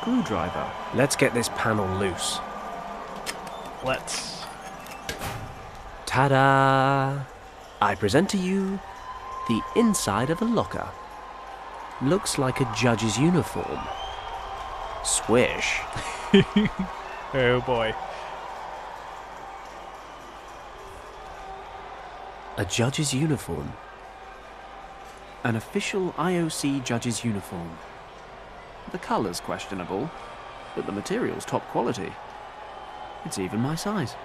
screwdriver. Let's get this panel loose. Let's. Ta-da! I present to you the inside of a locker. Looks like a judge's uniform. Swish. Oh boy. A judge's uniform. An official IOC judge's uniform. The colour's questionable, but the material's top quality. It's even my size.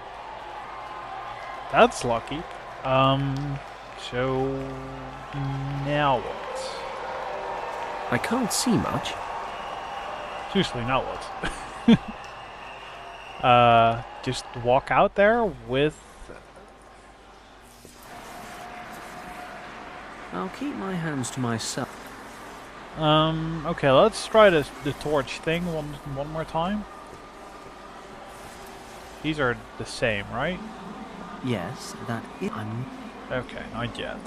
That's lucky. So now what? I can't see much. Seriously, now what? Just walk out there with... I'll keep my hands to myself. Okay, let's try the torch thing one more time. These are the same, right? Yes, that is. Okay, not yet.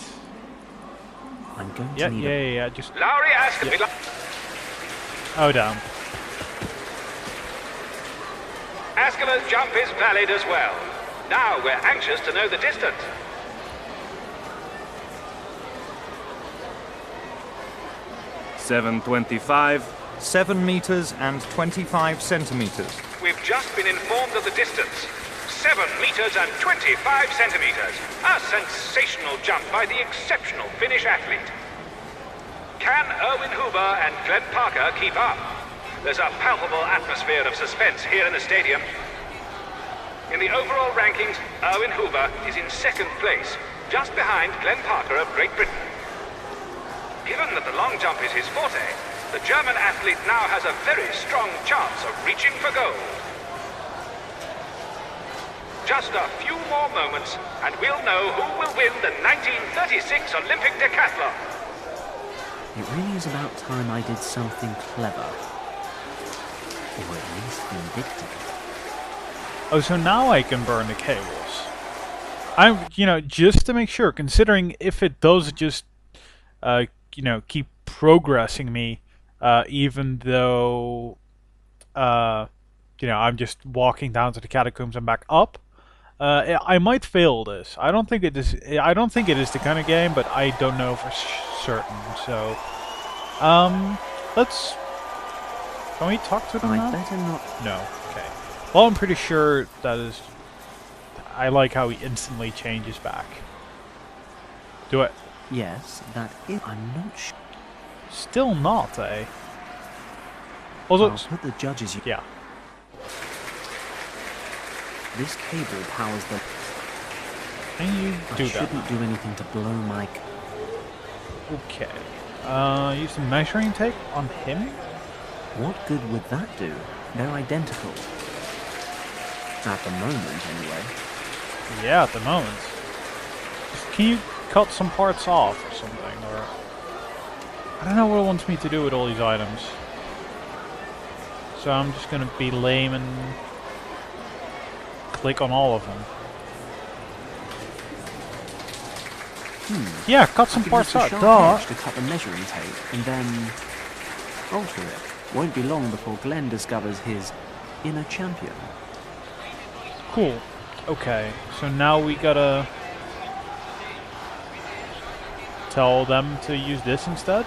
I'm going to need yeah, just... Lowry asked me. Oh, damn. Askela's jump is valid as well. Now we're anxious to know the distance. $7.25. 7 meters and 25 centimeters. We've just been informed of the distance. 7 meters and 25 centimeters. A sensational jump by the exceptional Finnish athlete. Can Erwin Hoover and Glenn Parker keep up? There's a palpable atmosphere of suspense here in the stadium. In the overall rankings, Erwin Hoover is in second place, just behind Glenn Parker of Great Britain. Given that the long jump is his forte, the German athlete now has a very strong chance of reaching for gold. Just a few more moments, and we'll know who will win the 1936 Olympic decathlon. It really is about time I did something clever. Or at least vindictive. Oh, so now I can burn the cables. I'm, just to make sure, considering if it does just, keep progressing me, even though, I'm just walking down to the catacombs and back up. I might fail this. I don't think it is the kind of game, but I don't know for certain. So, let's. Can we talk to them now? I'd better not. No. Okay. Well, I'm pretty sure that is. I like how he instantly changes back. Do it. Yes, that is. I'm not sure. Still not, eh? Also, I'll put the judges. yeah. This cable powers the. Can you do I that? shouldn't do anything to blow my. Okay. Use the measuring tape on him. What good would that do? They're identical. At the moment, anyway. Yeah, at the moment. Can you cut some parts off or something? Or I don't know what it wants me to do with all these items. So I'm just gonna be lame and click on all of them. Yeah, cut some parts out. Duh. To cut the measuring tape and then alter it. Won't be long before Glenn discovers his inner champion. Cool. Okay, so now we gotta tell them to use this instead?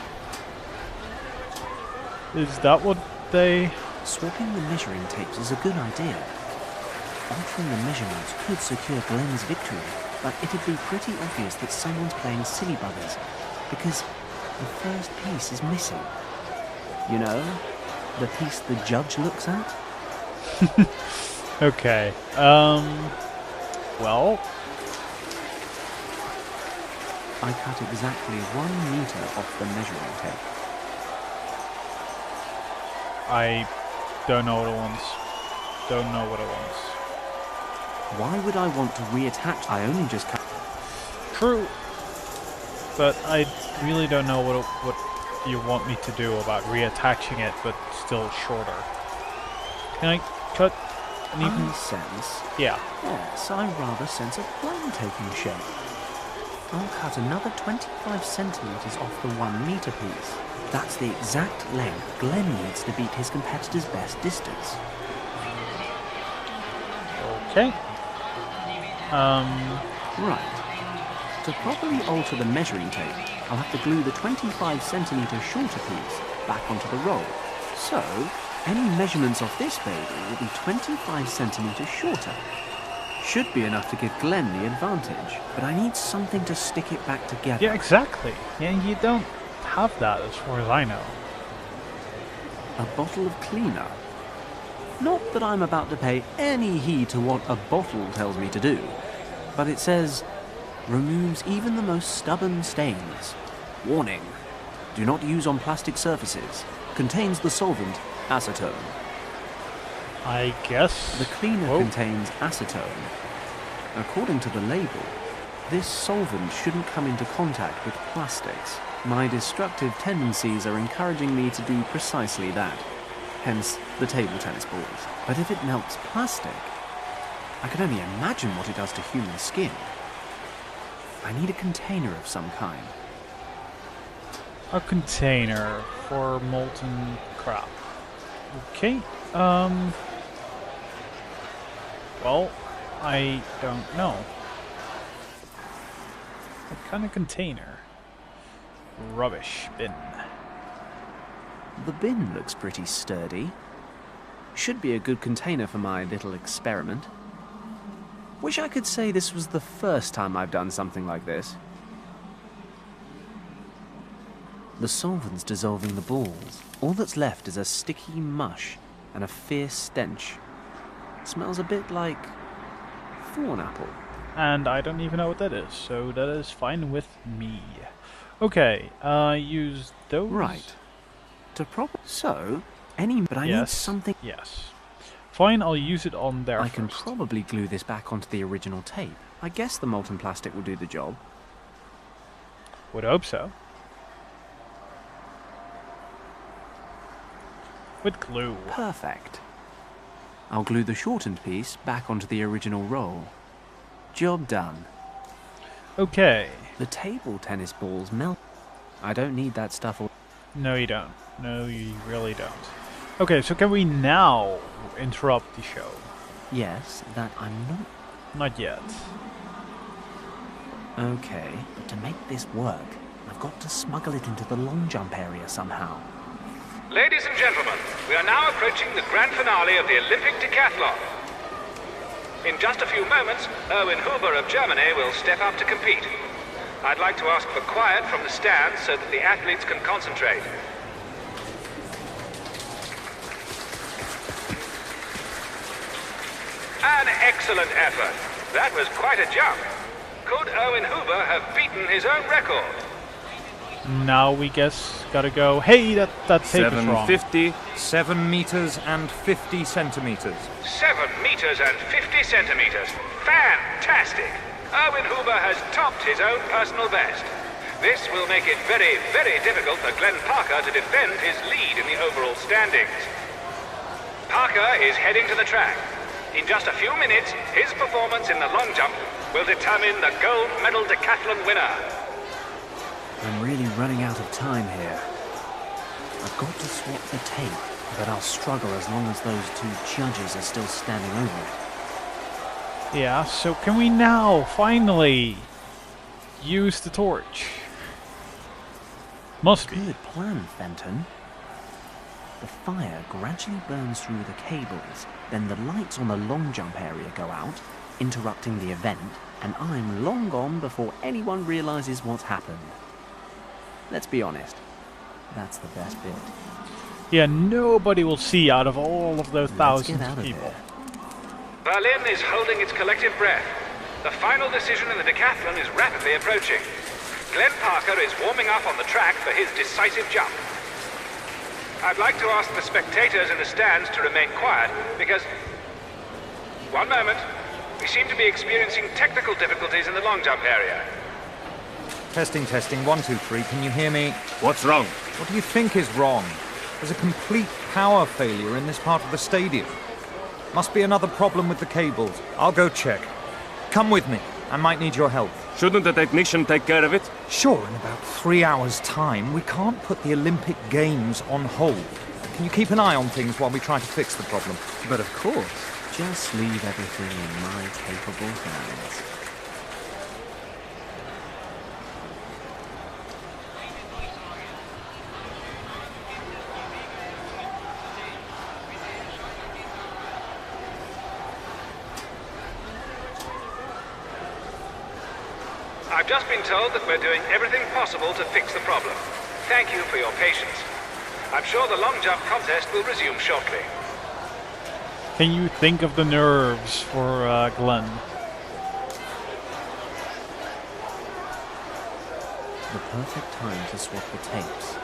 Is that what they... Swapping the measuring tapes is a good idea. Altering the measurements could secure Glenn's victory, but it'd be pretty obvious that someone's playing silly buggers, because the first piece is missing. You know, the piece the judge looks at? Okay, well... I cut exactly 1 meter off the measuring tape. I don't know what it wants. Don't know what it wants. Why would I want to reattach? I only just cut. True. But I really don't know what you want me to do about reattaching it, but still shorter. Can I cut an even... I sense. Yeah. Yes, I rather sense a plan taking shape. I'll cut another 25 centimeters off the 1 meter piece. That's the exact length Glenn needs to beat his competitor's best distance. Okay. Right. To properly alter the measuring tape, I'll have to glue the 25 centimeter shorter piece back onto the roll. So, any measurements of this baby will be 25 centimeters shorter. Should be enough to give Glenn the advantage, but I need something to stick it back together. Yeah, exactly. Yeah, you don't have that as far as I know. A bottle of cleaner. Not that I'm about to pay any heed to what a bottle tells me to do, but it says, removes even the most stubborn stains. Warning, do not use on plastic surfaces. Contains the solvent acetone. I guess. The cleaner Whoa. contains acetone. According to the label, this solvent shouldn't come into contact with plastics. My destructive tendencies are encouraging me to do precisely that. Hence, the table tennis balls. But if it melts plastic, I can only imagine what it does to human skin. I need a container of some kind. A container for molten crap. Okay. Well, I don't know. What kind of container? Rubbish bin. The bin looks pretty sturdy. Should be a good container for my little experiment. Wish I could say this was the first time I've done something like this. The solvent's dissolving the balls. All that's left is a sticky mush and a fierce stench. Smells a bit like thorn apple. And I don't even know what that is, so that is fine with me. Okay, use those. Right. So, but I need something. Yes. Fine, I'll use it on there I can first. probably glue this back onto the original tape. I guess the molten plastic will do the job. Would hope so. With glue. Perfect. I'll glue the shortened piece back onto the original roll. Job done. Okay. The table tennis balls melt. I don't need that stuff. No, you don't. No, you really don't. Okay, so can we now interrupt the show? Yes, that I'm not. Not yet. Okay, but to make this work, I've got to smuggle it into the long jump area somehow. Ladies and gentlemen, we are now approaching the grand finale of the Olympic decathlon. In just a few moments, Erwin Huber of Germany will step up to compete. I'd like to ask for quiet from the stands so that the athletes can concentrate. An excellent effort. That was quite a jump. Could Erwin Huber have beaten his own record? Now we guess gotta go. Hey, that tape is wrong. 750, 7 meters and 50 centimeters. 7 meters and 50 centimeters. Fantastic! Erwin Huber has topped his own personal best. This will make it very, very difficult for Glenn Parker to defend his lead in the overall standings. Parker is heading to the track. In just a few minutes, his performance in the long jump will determine the gold medal decathlon winner. I'm really running out of time here. I've got to swap the tape, but I'll struggle as long as those two judges are still standing over it. Yeah, so can we now finally use the torch? Must be. Good plan, Fenton. The fire gradually burns through the cables, then the lights on the long jump area go out, interrupting the event, and I'm long gone before anyone realizes what's happened. Let's be honest, that's the best bit. Yeah, nobody will see out of all of those thousands out of of people. here. Berlin is holding its collective breath. The final decision in the decathlon is rapidly approaching. Glenn Parker is warming up on the track for his decisive jump. I'd like to ask the spectators in the stands to remain quiet because... One moment. We seem to be experiencing technical difficulties in the long jump area. Testing, testing, 1, 2, 3, can you hear me? What's wrong? What do you think is wrong? There's a complete power failure in this part of the stadium. Must be another problem with the cables. I'll go check. Come with me. I might need your help. Shouldn't the technician take care of it? Sure, in about 3 hours' time, we can't put the Olympic Games on hold. Can you keep an eye on things while we try to fix the problem? But of course, just leave everything in my capable hands. I've just been told that we're doing everything possible to fix the problem. Thank you for your patience. I'm sure the long jump contest will resume shortly. Can you think of the nerves for Glenn? The perfect time to swap the tapes.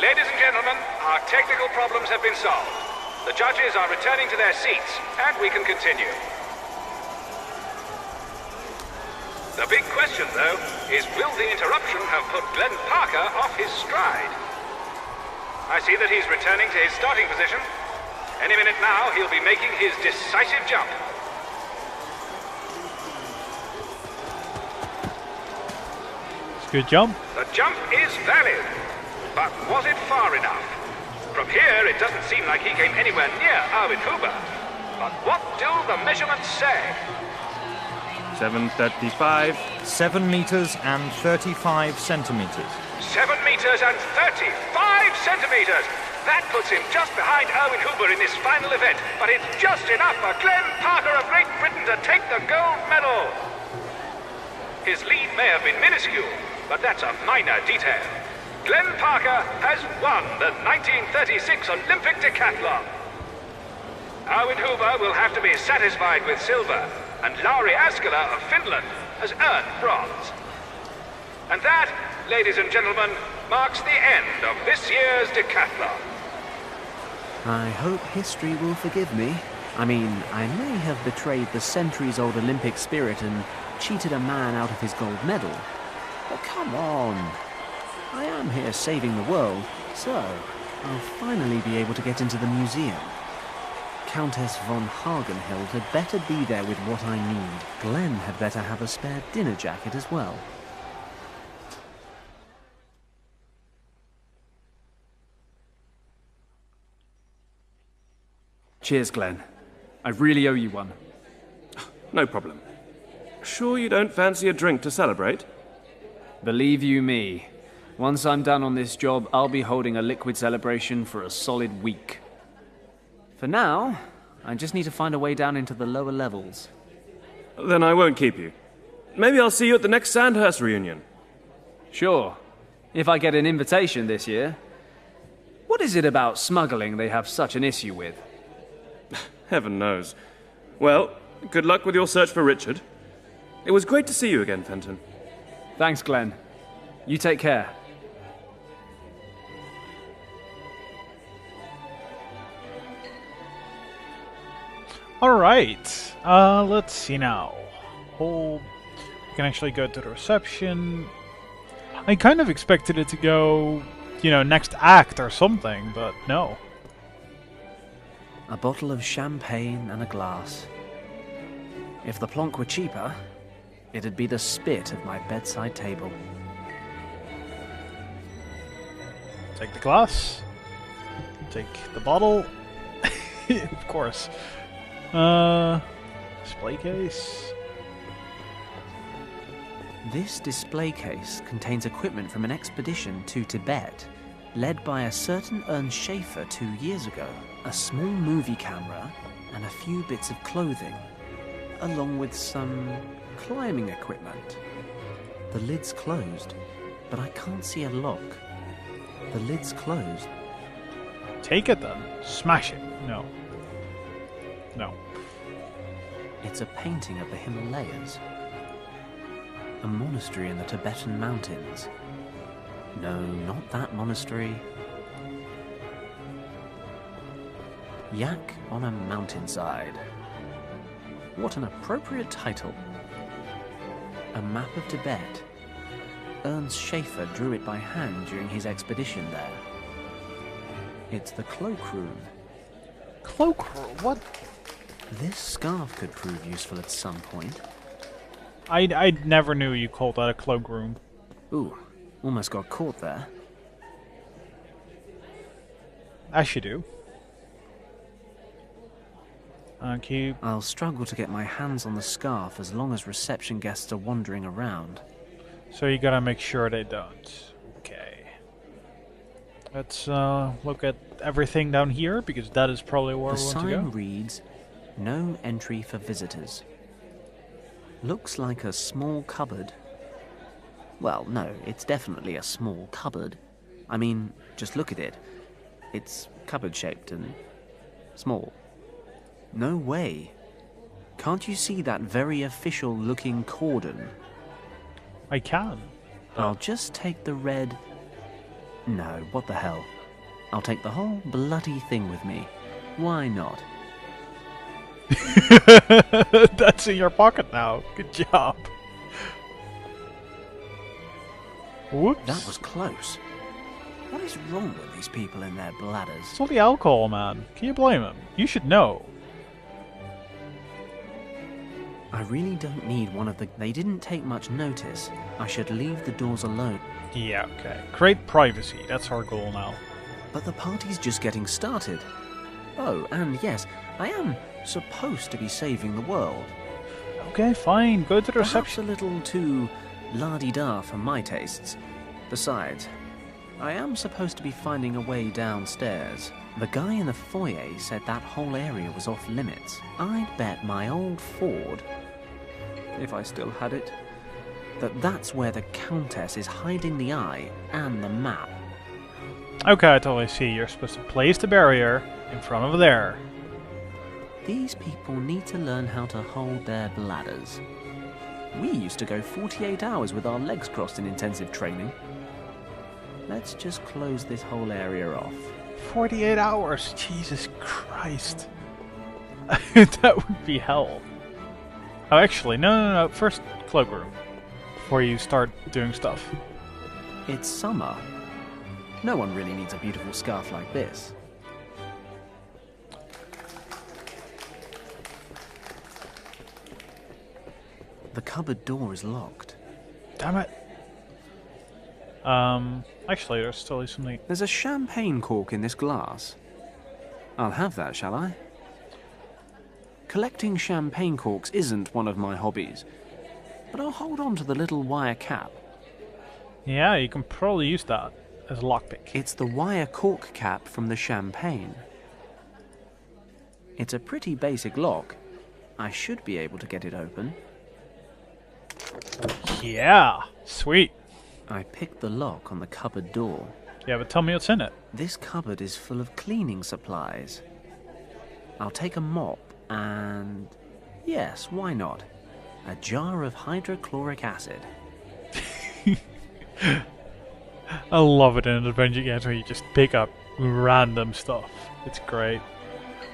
Ladies and gentlemen, our technical problems have been solved. The judges are returning to their seats, and we can continue. The big question, though, is will the interruption have put Glenn Parker off his stride? I see that he's returning to his starting position. Any minute now, he'll be making his decisive jump. It's a good jump. The jump is valid, but was it far enough? From here, it doesn't seem like he came anywhere near Erwin Huber. But what do the measurements say? 7:35. 7 meters and 35 centimeters. 7 meters and 35 centimeters! That puts him just behind Erwin Huber in this final event, but it's just enough for Glenn Parker of Great Britain to take the gold medal! His lead may have been minuscule, but that's a minor detail. Glenn Parker has won the 1936 Olympic decathlon. Erwin Huber will have to be satisfied with silver, and Lauri Askela of Finland has earned bronze. And that, ladies and gentlemen, marks the end of this year's decathlon. I hope history will forgive me. I mean, I may have betrayed the centuries-old Olympic spirit and cheated a man out of his gold medal. But come on. I am here saving the world, so I'll finally be able to get into the museum. Countess von Hagenhild had better be there with what I need. Glenn had better have a spare dinner jacket as well. Cheers, Glenn. I really owe you one. No problem. Sure you don't fancy a drink to celebrate? Believe you me, once I'm done on this job, I'll be holding a liquid celebration for a solid week. For now, I just need to find a way down into the lower levels. Then I won't keep you. Maybe I'll see you at the next Sandhurst reunion. Sure, if I get an invitation this year. What is it about smuggling they have such an issue with? Heaven knows. Well, good luck with your search for Richard. It was great to see you again, Fenton. Thanks, Glenn. You take care. Alright, let's see now. Hold. You can actually go to the reception. I kind of expected it to go, you know, next act or something, but no. A bottle of champagne and a glass. If the plonk were cheaper, it'd be the spit of my bedside table. Take the glass. Take the bottle. Of course. Display case. This display case contains equipment from an expedition to Tibet, led by a certain Ernst Schaefer 2 years ago. A small movie camera and a few bits of clothing, along with some climbing equipment. The lid's closed, but I can't see a lock. The lid's closed. Take it then. Smash it. No. No. It's a painting of the Himalayas. A monastery in the Tibetan mountains. No, not that monastery. Yak on a mountainside. What an appropriate title. A map of Tibet. Ernst Schaefer drew it by hand during his expedition there. It's the cloakroom. Cloakroom? What? This scarf could prove useful at some point. I never knew you called that a cloakroom. Ooh, almost got caught there. As you do. Okay. I'll struggle to get my hands on the scarf as long as reception guests are wandering around. So you gotta make sure they don't. Okay. Let's look at everything down here, because that is probably where The we want to sign go. reads, "No entry for visitors." Looks like a small cupboard. Well, no, it's definitely a small cupboard. I mean, just look at it. It's cupboard-shaped and small. No way. Can't you see that very official-looking cordon? I can. I'll just take the red... No, what the hell. I'll take the whole bloody thing with me. Why not? That's in your pocket now. Good job. Whoops. That was close. What is wrong with these people and their bladders? It's all the alcohol, man. Can you blame him? You should know. I really don't need one of the... They didn't take much notice. I should leave the doors alone. Yeah, okay. Create privacy. That's our goal now. But the party's just getting started. Oh, and yes, I am supposed to be saving the world. Okay, fine. Go to the Perhaps reception. a little too la-di-da for my tastes. Besides, I am supposed to be finding a way downstairs. The guy in the foyer said that whole area was off limits. I'd bet my old Ford, if I still had it, that that's where the Countess is hiding the eye and the map. Okay, I totally see. You're supposed to place the barrier in front of there. These people need to learn how to hold their bladders. We used to go 48 hours with our legs crossed in intensive training. Let's just close this whole area off. 48 hours. Jesus Christ. That would be hell. Oh, actually, no. First, cloakroom. Before you start doing stuff. It's summer. No one really needs a beautiful scarf like this. The cupboard door is locked. Damn it. Actually, there's still something. There's a champagne cork in this glass. I'll have that, shall I? Collecting champagne corks isn't one of my hobbies, but I'll hold on to the little wire cap. Yeah, you can probably use that as a lockpick. It's the wire cork cap from the champagne. It's a pretty basic lock. I should be able to get it open. Yeah, sweet. I picked the lock on the cupboard door. Yeah, but tell me what's in it. This cupboard is full of cleaning supplies. I'll take a mop and... yes, why not? A jar of hydrochloric acid. I love it in an adventure game where you just pick up random stuff. It's great.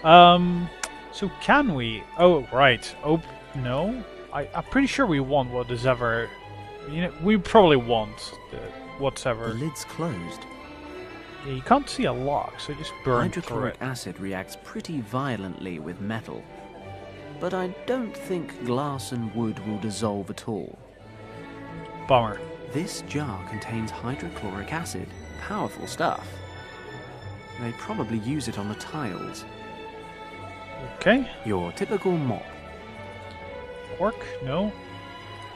So can we... Oh, right. Oh, no? I'm pretty sure we want what is ever... You know, we probably want what's The ever... lid's closed. Yeah, you can't see a lock, so just burn through Hydrochloric it. acid reacts pretty violently with metal. But I don't think glass and wood will dissolve at all. Bummer. This jar contains hydrochloric acid. Powerful stuff. They probably use it on the tiles. Okay. Your typical mop. Work? No.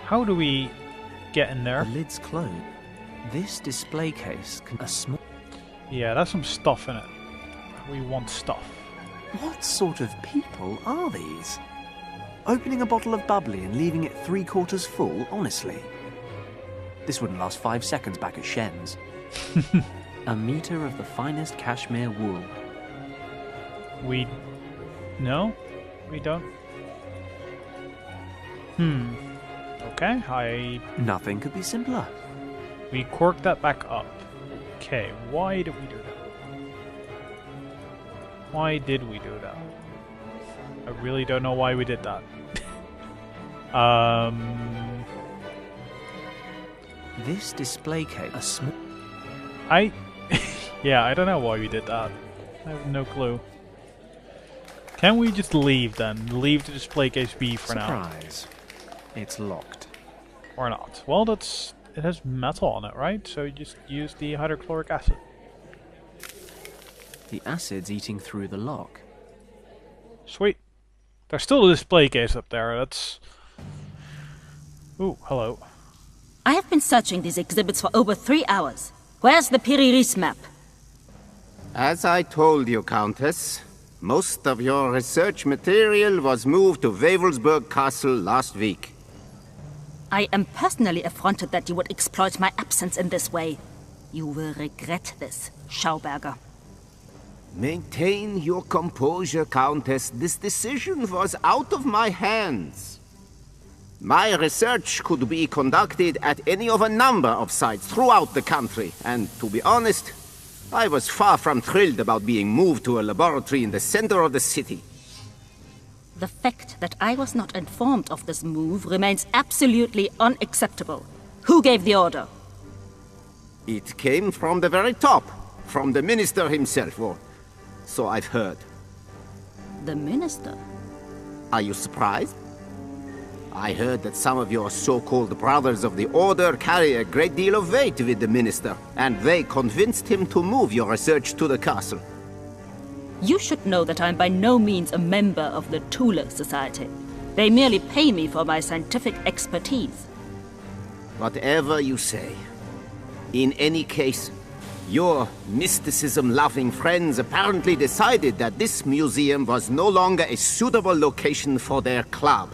How do we get in The there? lid's closed. This display case can a small... Yeah, there's some stuff in it. We want stuff. What sort of people are these? Opening a bottle of bubbly and leaving it 3/4 full, honestly. This wouldn't last 5 seconds back at Shen's. A meter of the finest cashmere wool. We... No? We don't? Okay, Nothing could be simpler. we cork that back up. Okay, why did we do that? Why did we do that? I really don't know why we did that. This display case, a small... Yeah, I don't know why we did that. I have no clue. Can we just leave then? Leave the display case be for now? Surprise. It's locked. Or not? Well, it has metal on it, right? So you just use the hydrochloric acid. The acid's eating through the lock. Sweet. There's still a display case up there. That's... Ooh, hello. I have been searching these exhibits for over 3 hours. Where's the Piriris map? As I told you, Countess, most of your research material was moved to Wavelsburg Castle last week. I am personally affronted that you would exploit my absence in this way. You will regret this, Schauberger. Maintain your composure, Countess. This decision was out of my hands. My research could be conducted at any of a number of sites throughout the country, and to be honest, I was far from thrilled about being moved to a laboratory in the center of the city. The fact that I was not informed of this move remains absolutely unacceptable. Who gave the order? It came from the very top, from the minister himself, or so I've heard. The minister? Are you surprised? I heard that some of your so-called brothers of the Order carry a great deal of weight with the minister, and they convinced him to move your research to the castle. You should know that I'm by no means a member of the Thule Society. They merely pay me for my scientific expertise. Whatever you say. In any case, your mysticism-loving friends apparently decided that this museum was no longer a suitable location for their club,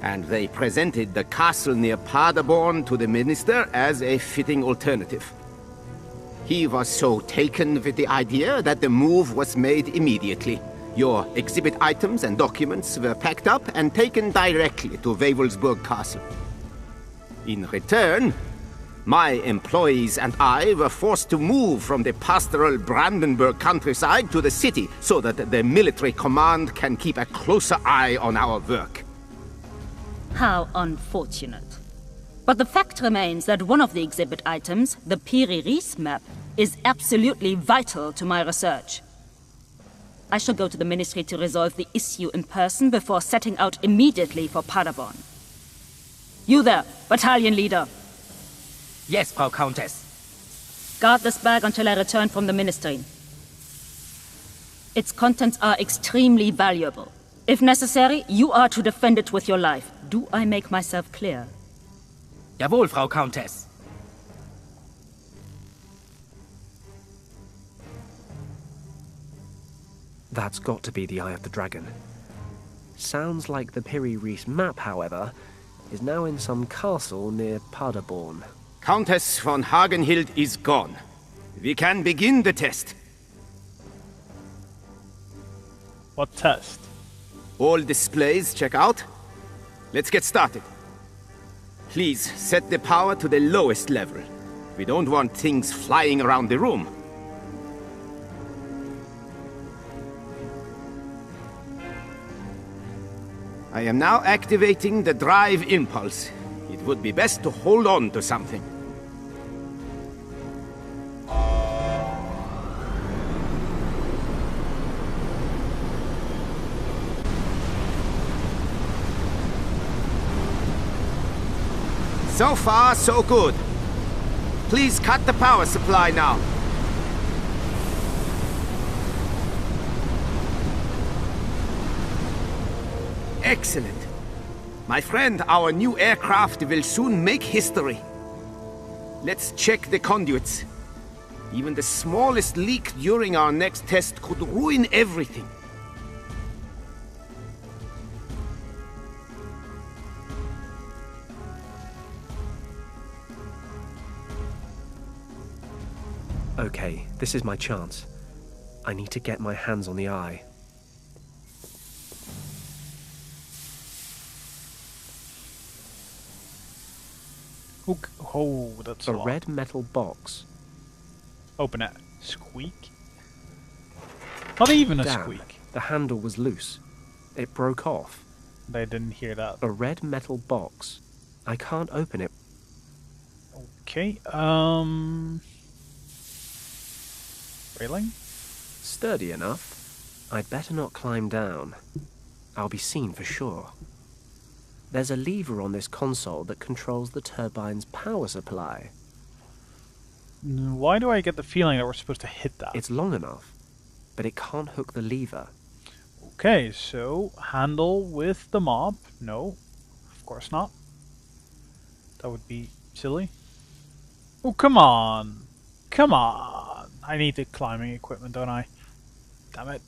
and they presented the castle near Paderborn to the minister as a fitting alternative. He was so taken with the idea that the move was made immediately. Your exhibit items and documents were packed up and taken directly to Wavelsburg Castle. In return, my employees and I were forced to move from the pastoral Brandenburg countryside to the city so that the military command can keep a closer eye on our work. How unfortunate. But the fact remains that one of the exhibit items, the Piriris map, is absolutely vital to my research. I shall go to the ministry to resolve the issue in person before setting out immediately for Paderborn. You there, battalion leader. Yes, Frau Countess. Guard this bag until I return from the ministry. Its contents are extremely valuable. If necessary, you are to defend it with your life. Do I make myself clear? Jawohl, Frau Countess. That's got to be the Eye of the Dragon. Sounds like the Piri-Reis map, however, is now in some castle near Paderborn. Countess von Hagenhild is gone. We can begin the test. What test? All displays check out. Let's get started. Please set the power to the lowest level. We don't want things flying around the room. I am now activating the drive impulse. It would be best to hold on to something. So far, so good. Please cut the power supply now. Excellent. My friend, our new aircraft will soon make history. Let's check the conduits. Even the smallest leak during our next test could ruin everything. Okay, this is my chance. I need to get my hands on the eye. Oh, that's A a lot. red metal box. Open it. Squeak? Not even a Damn, squeak. the handle was loose. It broke off. They didn't hear that. A red metal box. I can't open it. Okay, railing? Sturdy enough. I'd better not climb down. I'll be seen for sure. There's a lever on this console that controls the turbine's power supply. Why do I get the feeling that we're supposed to hit that? It's long enough, but it can't hook the lever. Okay, so handle with the mop. No, of course not. That would be silly. Oh, come on. Come on. I need the climbing equipment, don't I? Damn it.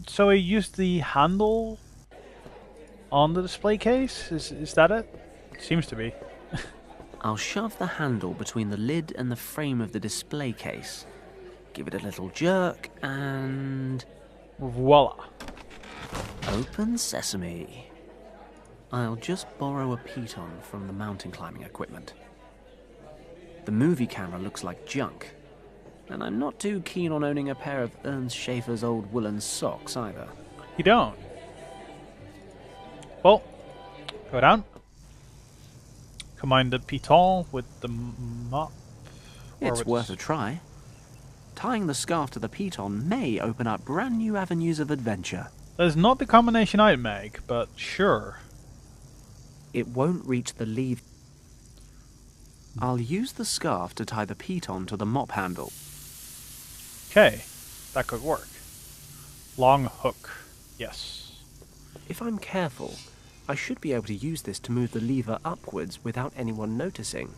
So I used the handle on the display case? Is that it? Seems to be. I'll shove the handle between the lid and the frame of the display case. Give it a little jerk and... voila. Open sesame. I'll just borrow a piton from the mountain climbing equipment. The movie camera looks like junk, and I'm not too keen on owning a pair of Ernst Schaefer's old woolen socks either. You don't? Well, go down. Combine the piton with the mop. It's worth a try. Tying the scarf to the piton may open up brand new avenues of adventure. That's not the combination I'd make, but sure. It won't reach the lever. I'll use the scarf to tie the piton to the mop handle. Okay, that could work. Long hook, yes. If I'm careful, I should be able to use this to move the lever upwards without anyone noticing.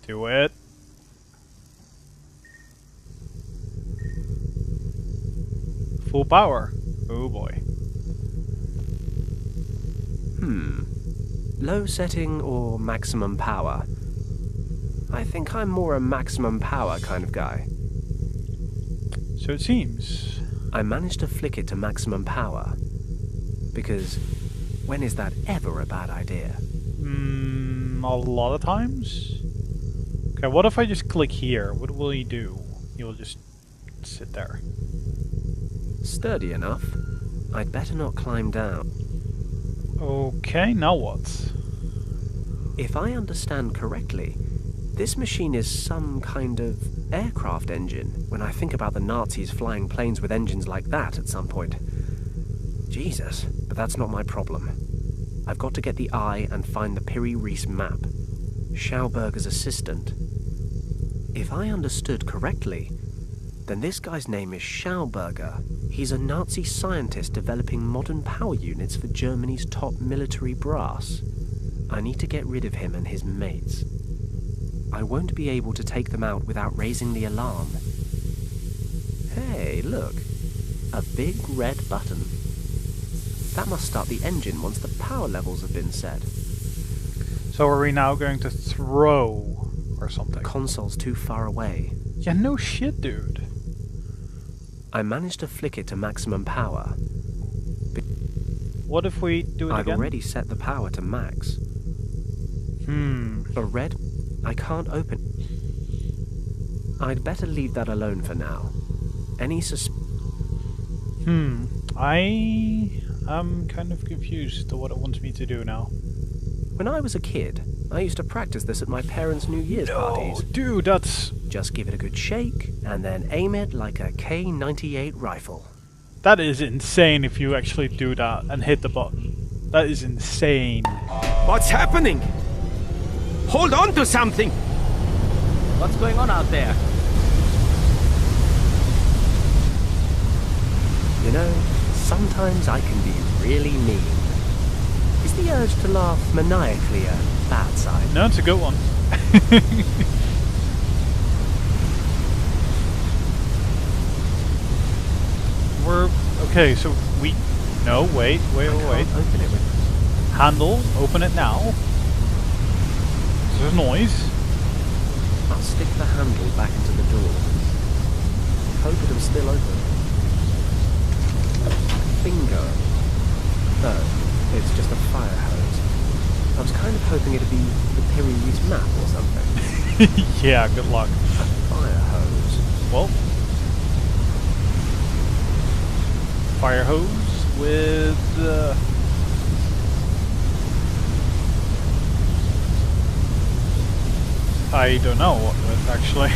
Do it. Full power. Oh boy. Low setting or maximum power? I think I'm more a maximum power kind of guy. So it seems. I managed to flick it to maximum power. Because when is that ever a bad idea? A lot of times? Okay, what if I just click here? What will he do? He will just sit there. Sturdy enough. I'd better not climb down. Okay, now what? If I understand correctly, this machine is some kind of aircraft engine, when I think about the Nazis flying planes with engines like that at some point. Jesus, but that's not my problem. I've got to get the eye and find the Piri-Reis map. Schauberger's assistant. If I understood correctly, then this guy's name is Schauberger. He's a Nazi scientist developing modern power units for Germany's top military brass. I need to get rid of him and his mates. I won't be able to take them out without raising the alarm. Hey, look. A big red button. That must start the engine once the power levels have been set. So are we now going to throw or something? The console's too far away. Yeah, no shit, dude. I managed to flick it to maximum power. What if we do it I've again? I've already set the power to max. A red... I can't open... I'd better leave that alone for now. Any I am kind of confused as to what it wants me to do now. When I was a kid, I used to practice this at my parents' New Year's parties. Dude, that's... Just give it a good shake, and then aim it like a K-98 rifle. That is insane if you actually do that and hit the button. That is insane. What's happening? Hold on to something! What's going on out there? You know, sometimes I can be really mean. Is the urge to laugh maniacally a bad sign? No, it's a good one. We're... Okay, so we... No, wait. Open it with... Handle, open it now. There's noise. I'll stick the handle back into the door. Hope it'll still open. Bingo. Oh, it's just a fire hose. I was kind of hoping it'd be the Piri-Reis map or something. Yeah, good luck. A fire hose. Well. Fire hose with... I don't know what with, actually.